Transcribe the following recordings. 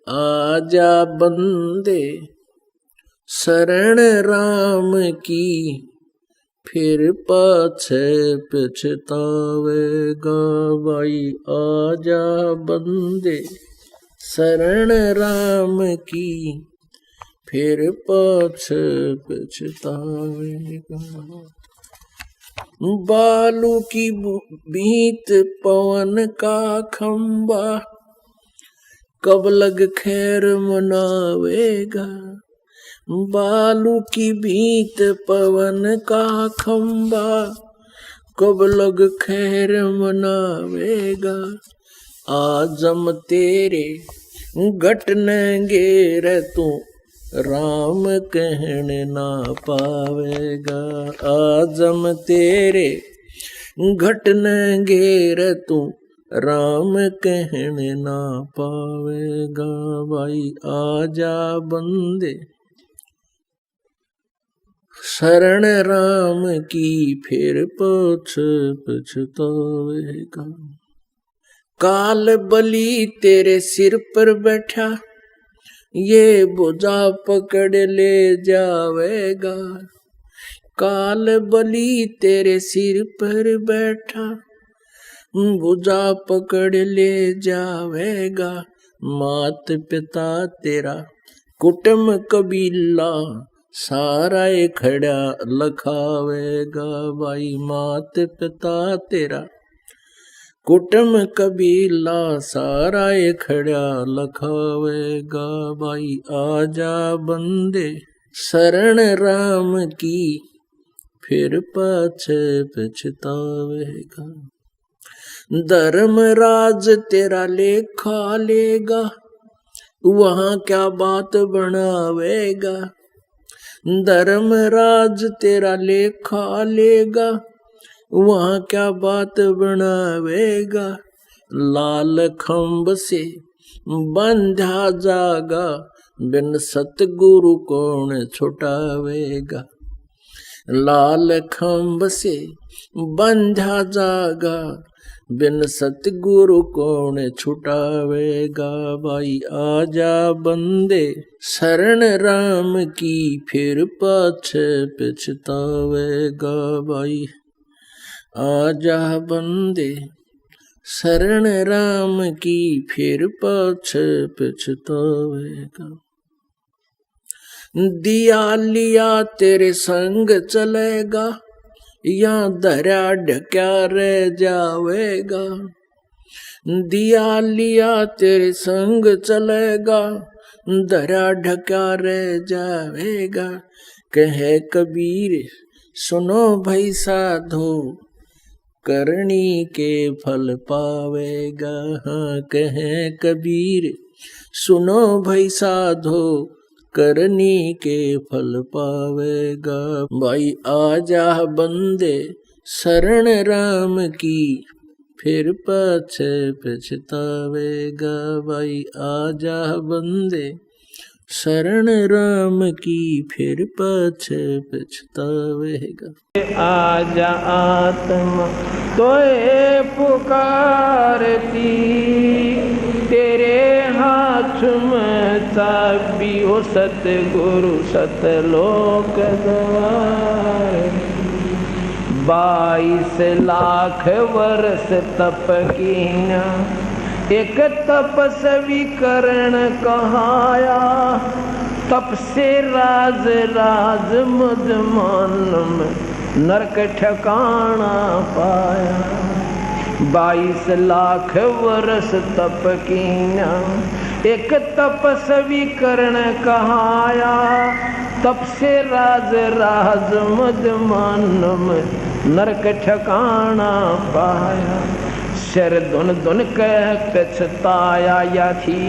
आजा बंदे शरण राम की, फिर पाछे पछतावेगा भाई। आजा बंदे शरण राम की, फिर पाछे पछतावेगा। बालू की भीत पवन का खंबा, कब लग खैर मनावेगा। बालू की भीत पवन का खंबा, कब लग खैर मनावेगा। आजम तेरे घटनेंगे रे तू, राम कहने ना पावेगा। आजम तेरे घटनेंगे रे तू, राम कहने ना पावेगा भाई। आजा बंदे शरण राम की, फिर पछतावेगा। काल बलि तेरे सिर पर बैठा, ये बोझा पकड़ ले जावेगा। काल बलि तेरे सिर पर बैठा, बोझा पकड़ ले जावेगा। मात पिता तेरा कुटुंब कबीला, सारा खड़ा लखावेगा भाई। मात पिता तेरा कुटुंब कबीला, सारा खड़ा लखावेगा भाई। आजा बंदे शरण राम की, फिर पाछे पछतावेगा। धर्मराज तेरा लेखा लेगा, वहां क्या बात बनावेगा। धर्मराज तेरा लेखा लेगा, वहां क्या बात बनावेगा। लाल खंभ से बंधा जागा, बिन सतगुरु कौन छुटावेगा। लाल खंभ से बंधा जागा, बिन सतगुरु कौन छुटावेगा भाई। आजा बंदे शरण राम की, फिर पाछे पछतावेगा भाई। आजा बंदे शरण राम की, फिर पाछे पछतावेगा। दिया लिया तेरे संग चलेगा, या धरा ढक्या रह जावेगा। दिया लिया तेरे संग चलेगा, धरा ढक्या रह जावेगा। कहे कबीर सुनो भाई साधो, करनी के फल पावेगा। हाँ कहे कबीर सुनो भाई साधो, करनी के फल पावेगा भाई। आजा बंदे शरण राम की, फिर पाछे पछतावेगा भाई। आजा बंदे शरण राम की, फिर पाछे पछतावेगा। आजा आत्मा तोए पुकारती, तेरे हाथ में चाबी हो सतगुरु सतलोक द्वार। 22 लाख वर्ष तप कीना, एक तपस्वी करण कहाया। तप से राज राज मुझ मानम, नरक ठिकाना पाया। 22 लाख वर्ष तप कीना, एक तपस्वी करण कहाया। तप से राज राज मुझ मानम, नरक ठिकाना पाया। सिर धुन धुन कह पछताया या थी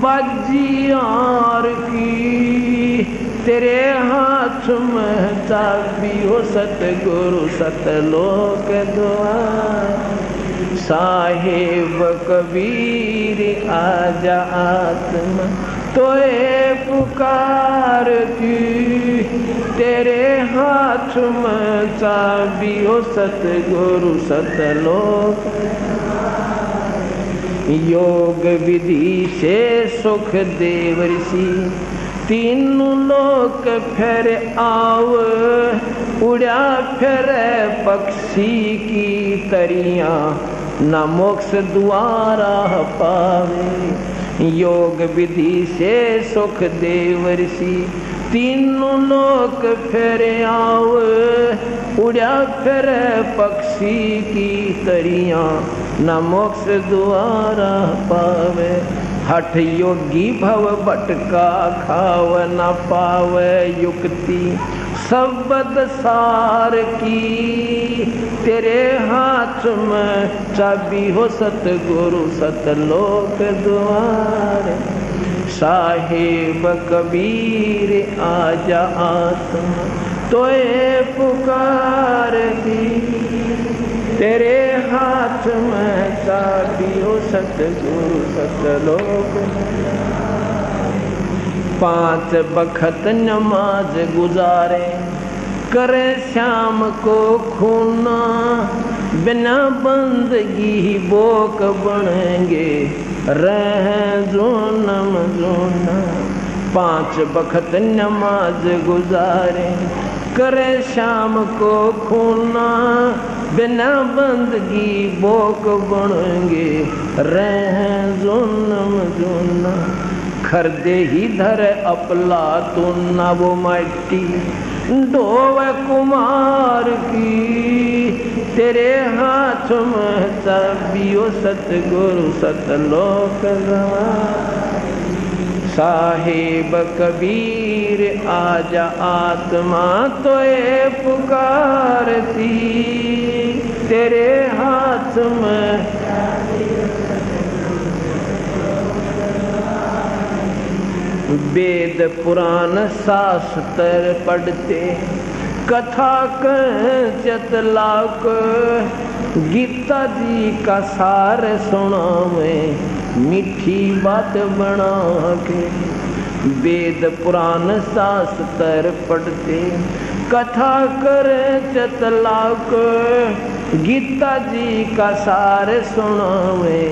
बाजियार की। तेरे हाथ में चाबी हो सतगुरु सतलोक द्वार। साहेब कबीर आजा आत्मा तोए पुकारती, तेरे हाथ में चाबी हो सतगुरु सतलोक। योग विधि से सुख देव ऋषि तीनों लोक फिर आव उड़ा फिर पक्षी की तरिया न मोक्ष द्वारा पावे। योग विधि से सुख देव ऋषि तीनों लोक फिर आव उड़ा फिर पक्षी की तरिया न मोक्ष द्वारा पावे। हठ योगी भव भटका खाव न पावे युक्ति शब्द सार की तेरे हाथ में चाबी हो सतगुरु सतलोक द्वार। साहिब कबीर आजा आत्मा तोए पुकार दी तेरे हाथ में चाबी हो सतगुरु सतलोक। 5 बखत नमाज गुजारे करे शाम को खूना बिना बंदगी बोक बनेंगे रह जोनम जोना। 5 बखत नमाज गुजारे करे शाम को खूना बिना बंदगी बोक बनेंगे रह जोनम जोना। खरदे ही धर अपला तो ना वो माटी डोव कुमार की तेरे हाथ में चाबियो सतगुरु सतलोक द्वार। साहिब कबीर आजा आत्मा तोए पुकारती तेरे हाथ में। वेद पुराण शास्त्र पढ़ते कथा चतलाक गीता जी का सार सुनावे मीठी बात बना के। वेद पुराण शास्त्र पढ़ते कथा कर चतलाक गीता जी का सार सुनावे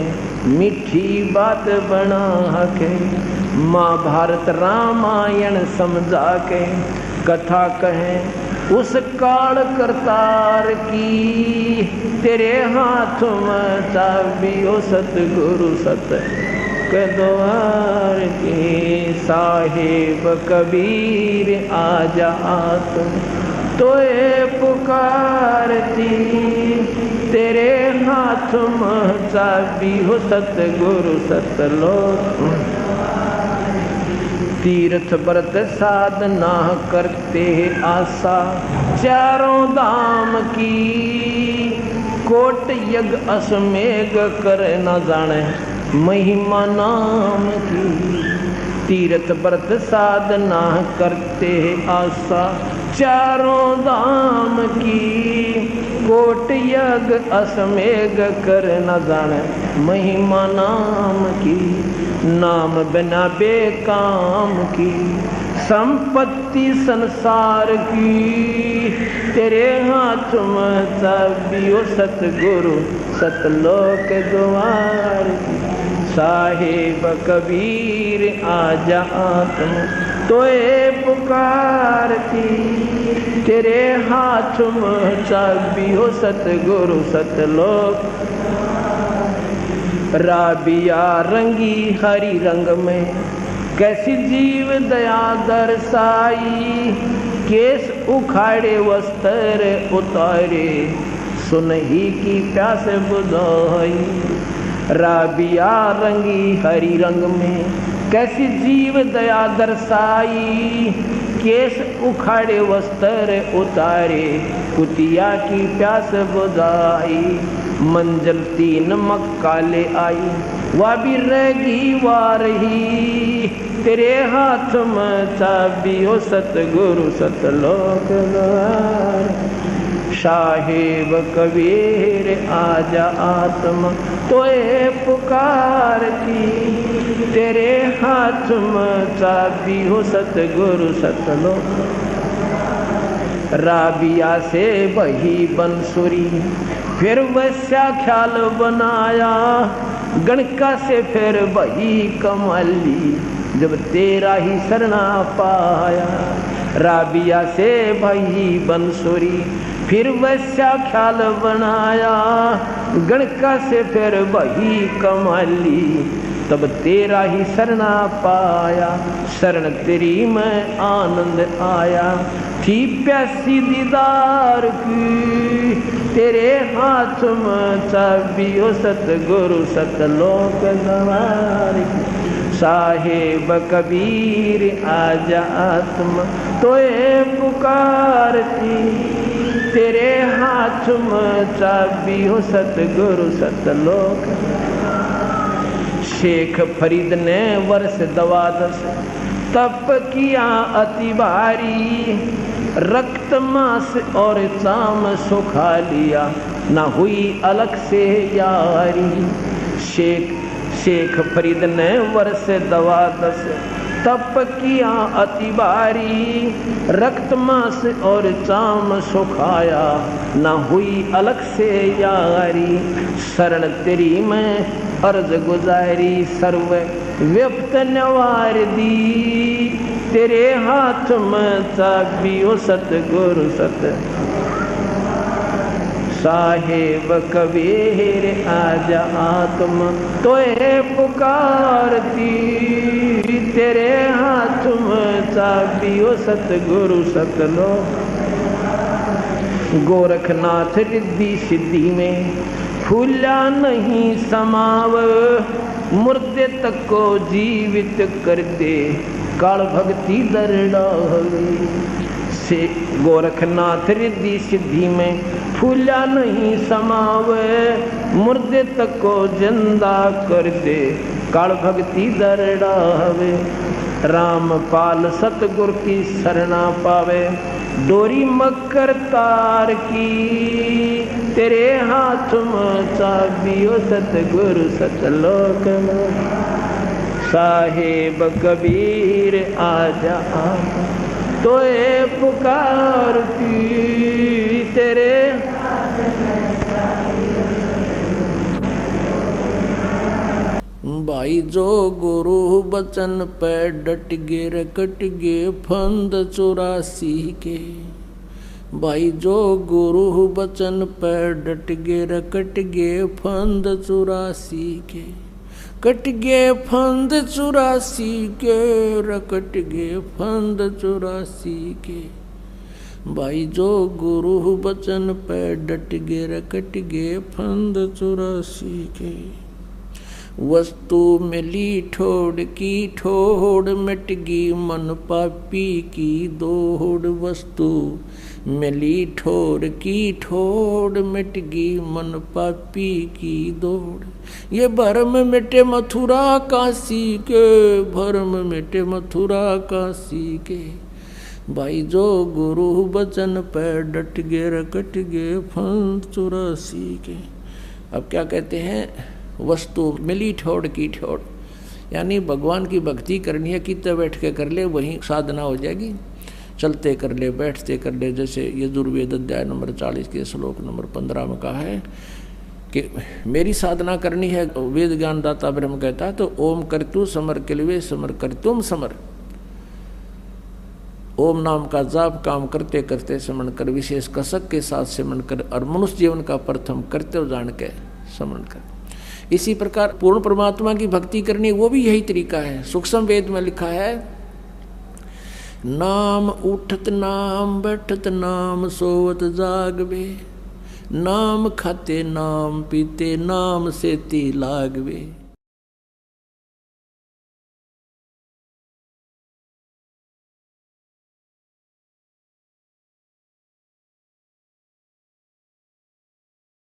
मीठी बात बना के। महाभारत रामायण समझा के कथा कहें उस काल करतार की तेरे हाथ में चाबी हो सतगुरु सत के द्वार की। साहिब कबीर आजा आत्म तोए पुकारती तेरे हाथ में चाबी हो सतगुरु सतलोक। तीर्थ व्रत साधना करते आशा चारों धाम की कोट यज्ञ अश्वमेघ कर न जाने महिमा नाम की। तीर्थ व्रत साधना करते आशा चारों धाम की कोट यज्ञ अश्वमेघ कर न जाने महिमा नाम की। नाम बिना बेकाम की संपत्ति संसार की तेरे हाथ में चाबियो सतगुरु सतलोक द्वार की। साहिब कबीर आजा आत्मा तोए पुकारती तेरे हाथ में चाबियो सतगुरु सतलोक। राबिया रंगी हरी रंग में कैसी जीव दया दर्शाई केस उखाड़े वस्त्र उतारे सुनही की प्यास बुझाई। राबिया रंगी हरी रंग में कैसी जीव दया दर्शाई केस उखाड़े वस्त्र उतारे कुतिया की प्यास बुझाई। मंजिल 3 मक्का ले आई वह भी रहेगी वार ही तेरे हाथ में चाबी हो सतगुरु सतलोक द्वार। साहिब कबीर आजा आत्मा तोए पुकारती तेरे हाथ में चाबी हो सतगुरु सतलोक। राबिया से बही बंसुरी फिर वैसा ख्याल बनाया गणका से फिर वही कमाली, जब तेरा ही शरणा पाया। राबिया से वही बंसुरी, फिर वैसा ख्याल बनाया। गणका से फिर वही कमाली, तब तेरा ही शरणा पाया। शरण तेरी में आनंद आया, थी प्यासी दीदार की। तेरे हाथ में चाबी हो सतगुरु सतलोक सवार की। साहेब कबीर आजा आत्मा तोए पुकारती। तेरे हाथ में चाबी हो सतगुरु सतलोक। शेख फरीद ने वर्ष 12 तप किया अति भारी। रक्त मांस और चाम सुखा लिया, ना हुई अलग से यारी। शेख फरीद ने वर्ष 12 तप किया अति भारी। रक्त मांस और चाम सुखाया, ना हुई अलग से यारी। शरण तेरी में अर्ज गुजारी, सर्व व्यक्त नवार दी। तेरे हाथ में चाबी हो सतगुरु सत। साहेब कबीर आजा आत्मा तोए पुकारती। तेरे हाथ में चाबी हो सतगुरु सतलोक। गोरखनाथ रिद्धि सिद्धि में फूला नहीं समाव। मुर्दे तक को जीवित कर दे, काल भक्ति दर डाले। से गोरखनाथ रिद्धि सिद्धि में फूला नहीं समावे। मुर्दे तक को जिंदा कर दे, काल भक्ति दर डावे। रामपाल सतगुर की शरणा पावे, डोरी मकर तार की। तेरे हाथ में चाबी हो सतगुरु सतलोक। साहेब कबीर आजा तोए पुकारती। तेरे भाई जो गुरु बचन पे डट गे रे कट गे फंद 84 के। भाई जो गुरु बचन पे डट गे रे कट गे फंद 84 के। कट गे फंद 84 के रे कट गे फंद 84 के। भाई जो गुरु बचन पे डट गे रे कट गे फंद 84 के। वस्तु मिली ठोड़ की ठोड़, मिट गई मन पापी की दौड़। वस्तु मिली ठोड़ की ठोड़, मिट गई मन पापी की दौड़। ये भरम मिटे मथुरा काशी के, भरम मिटे मथुरा काशी के। भाई जो गुरु बचन पे डट गे कट गे फंद 84 के। अब क्या कहते हैं, वस्तु मिली ठोड़ की ठोड़, यानी भगवान की भक्ति करनी है, कितने बैठ के कर ले वहीं साधना हो जाएगी। चलते कर ले, बैठते कर ले। जैसे यजुर्वेद अध्याय नंबर 40 के श्लोक नंबर 15 में कहा है कि मेरी साधना करनी है। वेद ज्ञान दाता ब्रह्म कहता है, तो ओम करतु समर किलवे समर करतुम समर। ओम नाम का जाप काम करते करते समन कर, विशेष कसक के साथ समन कर, और मनुष्य जीवन का प्रथम कर्तव्य जान के समन कर। इसी प्रकार पूर्ण परमात्मा की भक्ति करनी, वो भी यही तरीका है। सूक्ष्म वेद में लिखा है, नाम उठत नाम बैठत नाम सोवत जागवे। नाम खाते नाम पीते नाम सेती लागवे।